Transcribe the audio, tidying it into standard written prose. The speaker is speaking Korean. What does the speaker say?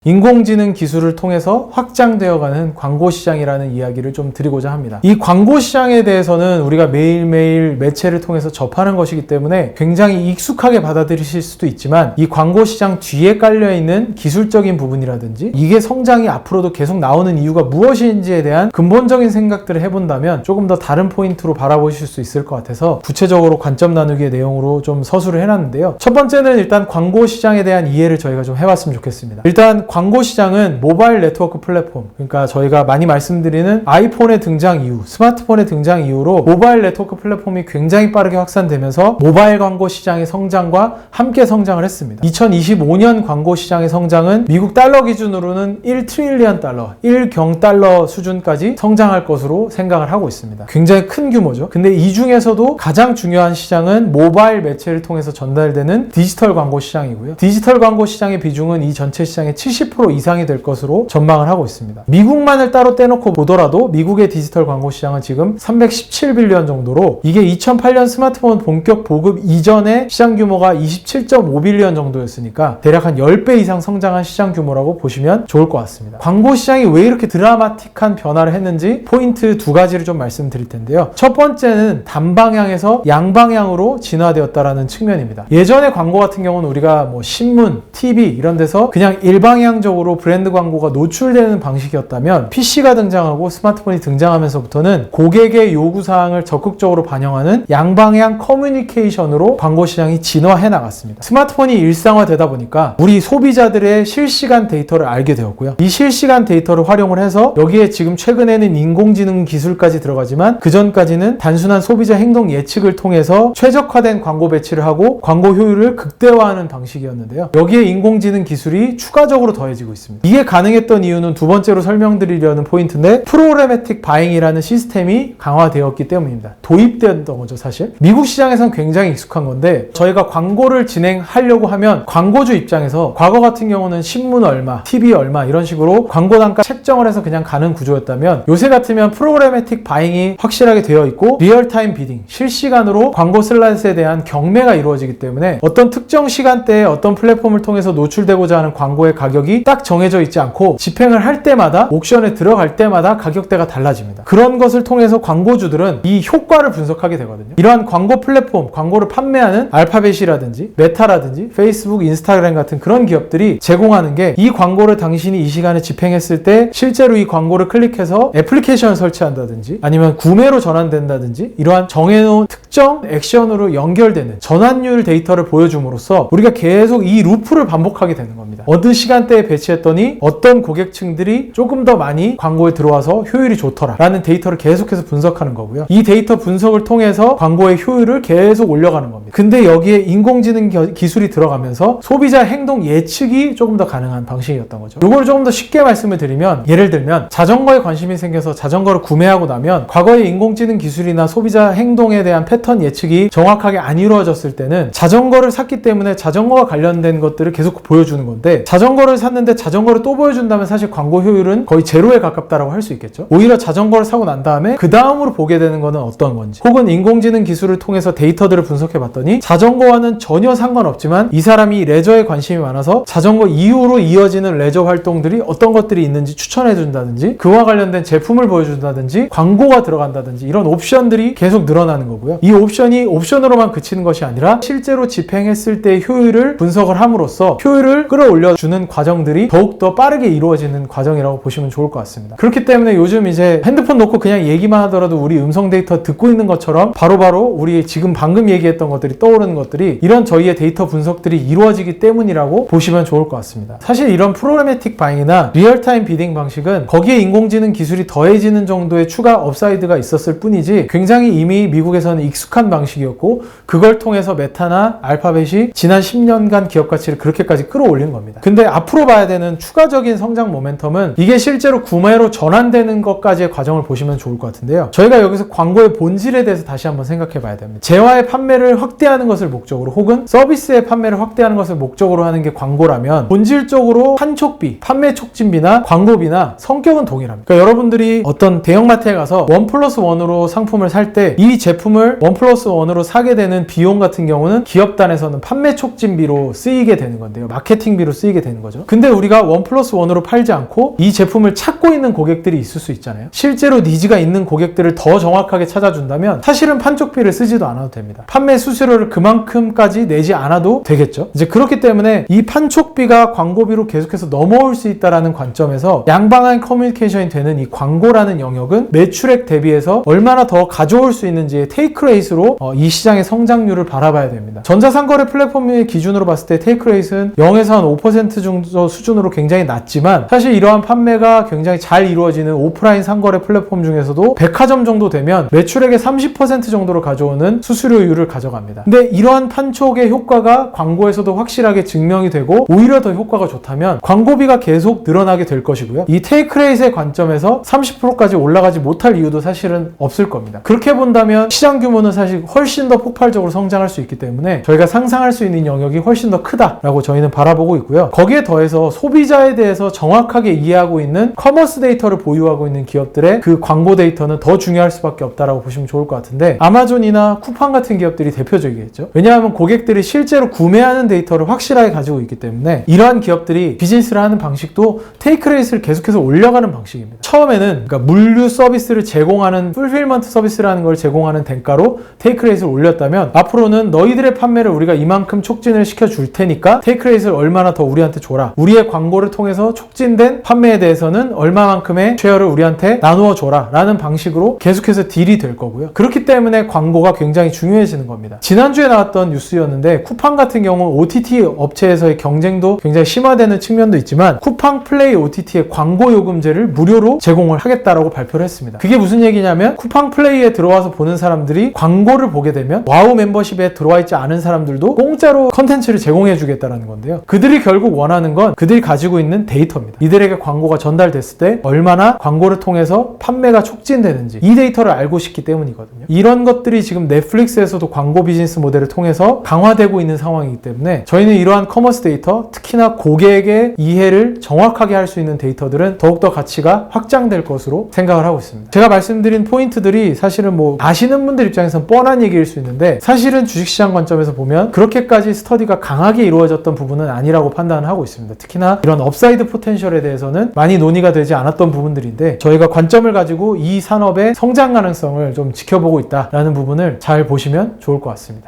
인공지능 기술을 통해서 확장되어가는 광고 시장이라는 이야기를 좀 드리고자 합니다. 이 광고 시장에 대해서는 우리가 매일매일 매체를 통해서 접하는 것이기 때문에 굉장히 익숙하게 받아들이실 수도 있지만 이 광고 시장 뒤에 깔려있는 기술적인 부분이라든지 이게 성장이 앞으로도 계속 나오는 이유가 무엇인지에 대한 근본적인 생각들을 해본다면 조금 더 다른 포인트로 바라보실 수 있을 것 같아서 구체적으로 관점 나누기의 내용으로 좀 서술을 해놨는데요. 첫 번째는 일단 광고 시장에 대한 이해를 저희가 좀 해봤으면 좋겠습니다. 일단 광고 시장은 모바일 네트워크 플랫폼, 그러니까 저희가 많이 말씀드리는 아이폰의 등장 이후, 스마트폰의 등장 이후로 모바일 네트워크 플랫폼이 굉장히 빠르게 확산되면서 모바일 광고 시장의 성장과 함께 성장을 했습니다. 2025년 광고 시장의 성장은 미국 달러 기준으로는 1트릴리언 달러, 1경 달러 수준까지 성장할 것으로 생각을 하고 있습니다. 굉장히 큰 규모죠. 근데 이 중에서도 가장 중요한 시장은 모바일 매체를 통해서 전달되는 디지털 광고 시장이고요. 디지털 광고 시장의 비중은 이 전체 시장의 70% 이상이 될 것으로 전망을 하고 있습니다. 미국만을 따로 떼놓고 보더라도 미국의 디지털 광고 시장은 지금 317빌리언 정도로 이게 2008년 스마트폰 본격 보급 이전의 시장 규모가 27.5빌리언 정도였으니까 대략 한 10배 이상 성장한 시장 규모라고 보시면 좋을 것 같습니다. 광고 시장이 왜 이렇게 드라마틱한 변화를 했는지 포인트 두 가지를 좀 말씀드릴 텐데요. 첫 번째는 단방향에서 양방향으로 진화되었다라는 측면입니다. 예전의 광고 같은 경우는 우리가 뭐 신문, TV 이런 데서 그냥 일방향적으로 브랜드 광고가 노출되는 방식이었다면 PC가 등장하고 스마트폰이 등장하면서부터는 고객의 요구사항을 적극적으로 반영하는 양방향 커뮤니케이션으로 광고 시장이 진화해 나갔습니다. 스마트폰이 일상화되다 보니까 우리 소비자들의 실시간 데이터를 알게 되었고요. 이 실시간 데이터를 활용을 해서 여기에 지금 최근에는 인공지능 기술까지 들어가지만 그전까지는 단순한 소비자 행동 예측을 통해서 최적화된 광고 배치를 하고 광고 효율을 극대화하는 방식이었는데요. 여기에 인공지능 기술이 추가적으로 더해지고 있습니다. 이게 가능했던 이유는 두 번째로 설명드리려는 포인트인데 프로그래매틱 바잉이라는 시스템이 강화되었기 때문입니다. 도입되었던 거죠, 사실. 미국 시장에서는 굉장히 익숙한 건데 저희가 광고를 진행하려고 하면 광고주 입장에서 과거 같은 경우는 신문 얼마, TV 얼마 이런 식으로 광고 단가 책정을 해서 그냥 가는 구조였다면 요새 같으면 프로그래매틱 바잉이 확실하게 되어 있고 리얼타임 비딩, 실시간으로 광고 슬롯에 대한 경매가 이루어지기 때문에 어떤 특정 시간대에 어떤 플랫폼을 통해서 노출되고자 하는 광고의 가격이 딱 정해져 있지 않고 집행을 할 때마다 옥션에 들어갈 때마다 가격대가 달라집니다. 그런 것을 통해서 광고주들은 이 효과를 분석하게 되거든요. 이러한 광고 플랫폼, 광고를 판매하는 알파벳이라든지 메타라든지 페이스북, 인스타그램 같은 그런 기업들이 제공하는 게 이 광고를 당신이 이 시간에 집행했을 때 실제로 이 광고를 클릭해서 애플리케이션을 설치한다든지 아니면 구매로 전환된다든지 이러한 정해놓은 특정 액션으로 연결되는 전환율 데이터를 보여줌으로써 우리가 계속 이 루프를 반복하게 되는 겁니다. 어느 시간대에 배치했더니 어떤 고객층들이 조금 더 많이 광고에 들어와서 효율이 좋더라 라는 데이터를 계속해서 분석하는 거고요. 이 데이터 분석을 통해서 광고의 효율을 계속 올려가는 겁니다. 근데 여기에 인공지능 기술이 들어가면서 소비자 행동 예측이 조금 더 가능한 방식이었던 거죠. 이걸 조금 더 쉽게 말씀을 드리면 예를 들면 자전거에 관심이 생겨서 자전거를 구매하고 나면 과거의 인공지능 기술이나 소비자 행동에 대한 패턴 예측이 정확하게 안 이루어졌을 때는 자전거를 샀기 때문에 자전거와 관련된 것들을 계속 보여주는 건데 자전거를 샀는데 자전거를 또 보여준다면 사실 광고 효율은 거의 제로에 가깝다라고 할 수 있겠죠. 오히려 자전거를 사고 난 다음에 그 다음으로 보게 되는 거는 어떤 건지 혹은 인공지능 기술을 통해서 데이터들을 분석해 봤더니 자전거와는 전혀 상관없지만 이 사람이 레저에 관심이 많아서 자전거 이후로 이어지는 레저 활동들이 어떤 것들이 있는지 추천해 준다든지 그와 관련된 제품을 보여준다든지 광고가 들어간다든지 이런 옵션들이 계속 늘어나는 거고요. 이 옵션이 옵션으로만 그치는 것이 아니라 실제로 집행했을 때의 효율을 분석을 함으로써 효율을 끌어올려주는 과정들이 더욱더 빠르게 이루어지는 과정이라고 보시면 좋을 것 같습니다. 그렇기 때문에 요즘 이제 핸드폰 놓고 그냥 얘기만 하더라도 우리 음성 데이터 듣고 있는 것처럼 바로바로 우리 지금 방금 얘기했던 것들이 떠오르는 것들이 이런 저희의 데이터 분석들이 이루어지기 때문이라고 보시면 좋을 것 같습니다. 사실 이런 프로그래매틱 바잉이나 리얼타임 비딩 방식은 거기에 인공지능 기술이 더해지는 정도의 추가 업사이드가 있었을 뿐이지 굉장히 이미 미국에서는 익숙한 방식이었고 그걸 통해서 메타나 알파벳이 지난 10년간 기업 가치를 그렇게까지 끌어올린 겁니다. 근데 앞으로 봐야 되는 추가적인 성장 모멘텀은 이게 실제로 구매로 전환되는 것까지의 과정을 보시면 좋을 것 같은데요. 저희가 여기서 광고의 본질에 대해서 다시 한번 생각해 봐야 됩니다. 재화의 판매를 확대하는 것을 목적으로 혹은 서비스의 판매를 확대하는 것을 목적으로 하는 게 광고라면 본질적으로 판촉비, 판매 촉진비나 광고비나 성격은 동일합니다. 그러니까 여러분들이 어떤 대형마트에 가서 1+1으로 상품을 살 때 이 제품을 1 1+1으로 사게 되는 비용 같은 경우는 기업단에서는 판매 촉진비로 쓰이게 되는 건데요. 마케팅비로 쓰이게 되는 거죠. 근데 우리가 1+1으로 팔지 않고 이 제품을 찾고 있는 고객들이 있을 수 있잖아요. 실제로 니즈가 있는 고객들을 더 정확하게 찾아준다면 사실은 판촉비를 쓰지도 않아도 됩니다. 판매 수수료를 그만큼까지 내지 않아도 되겠죠. 이제 그렇기 때문에 이 판촉비가 광고비로 계속해서 넘어올 수 있다는 관점에서 양방향 커뮤니케이션이 되는 이 광고라는 영역은 매출액 대비해서 얼마나 더 가져올 수 있는지의 테이크 레이스로 이 시장의 성장률을 바라봐야 됩니다. 전자상거래 플랫폼의 기준으로 봤을 때 테이크 레이스는 0에서 한 5% 정도 수준으로 굉장히 낮지만 사실 이러한 판매가 굉장히 잘 이루어지는 오프라인 상거래 플랫폼 중에서도 백화점 정도 되면 매출액의 30% 정도를 가져오는 수수료율을 가져갑니다. 근데 이러한 판촉의 효과가 광고에서도 확실하게 증명이 되고 오히려 더 효과가 좋다면 광고비가 계속 늘어나게 될 것이고요. 이 테이크 레이스의 관점에서 30%까지 올라가지 못할 이유도 사실은 없을 겁니다. 그렇게 본다면 시장 규모는 사실 훨씬 더 폭발적으로 성장할 수 있기 때문에 저희가 상상할 수 있는 영역이 훨씬 더 크다라고 저희는 바라보고 있고요. 거기에 더해서 소비자에 대해서 정확하게 이해하고 있는 커머스 데이터를 보유하고 있는 기업들의 그 광고 데이터는 더 중요할 수밖에 없다라고 보시면 좋을 것 같은데 아마존이나 쿠팡 같은 기업들이 대표적이겠죠. 왜냐하면 고객들이 실제로 구매하는 데이터를 확실하게 가지고 있기 때문에 이러한 기업들이 비즈니스를 하는 방식도 테이크 레이스를 계속해서 올려가는 방식입니다. 처음에는 그러니까 물류 서비스를 제공하는 풀필먼트 서비스라는 걸 제공하는 단가로 테이크 레이스를 올렸다면 앞으로는 너희들의 판매를 우리가 이만큼 촉진을 시켜줄 테니까 테이크 레이스를 얼마나 더 우리한테 줘라. 우리의 광고를 통해서 촉진된 판매에 대해서는 얼마만큼의 쉐어를 우리한테 나누어 줘라 라는 방식으로 계속해서 딜이 될 거고요. 그렇기 때문에 광고가 굉장히 중요해지는 겁니다. 지난주에 나왔던 뉴스였는데 쿠팡 같은 경우 OTT 업체에서의 경쟁도 굉장히 심화되는 측면도 있지만 쿠팡 플레이 OTT의 광고 요금제를 무료로 제공을 하겠다라고 발표를 했습니다. 그게 무슨 얘기냐면 쿠팡 플레이에 들어와서 보는 사람들이 광고를 보게 되면 와우 멤버십에 들어와 있지 않은 사람들도 공짜로 컨텐츠를 제공해 주겠다라는 건데요. 그들이 결국 원하는 건 그들이 가지고 있는 데이터입니다. 이들에게 광고가 전달됐을 때 얼마나 광고를 통해서 판매가 촉진되는지 이 데이터를 알고 싶기 때문이거든요. 이런 것들이 지금 넷플릭스에서도 광고 비즈니스 모델을 통해서 강화되고 있는 상황이기 때문에 저희는 이러한 커머스 데이터, 특히나 고객의 이해를 정확하게 할 수 있는 데이터들은 더욱더 가치가 확장될 것으로 생각을 하고 있습니다. 제가 말씀드린 포인트들이 사실은 뭐 아시는 분들 입장에서는 뻔한 얘기일 수 있는데 사실은 주식시장 관점에서 보면 그렇게까지 스터디가 강하게 이루어졌던 부분은 아니라고 판단을 하고 있습니다. 특히나 이런 업사이드 포텐셜에 대해서는 많이 논의가 되지 않았던 부분들인데 저희가 관점을 가지고 이 산업의 성장 가능성을 좀 지켜보고 있다라는 부분을 잘 보시면 좋을 것 같습니다.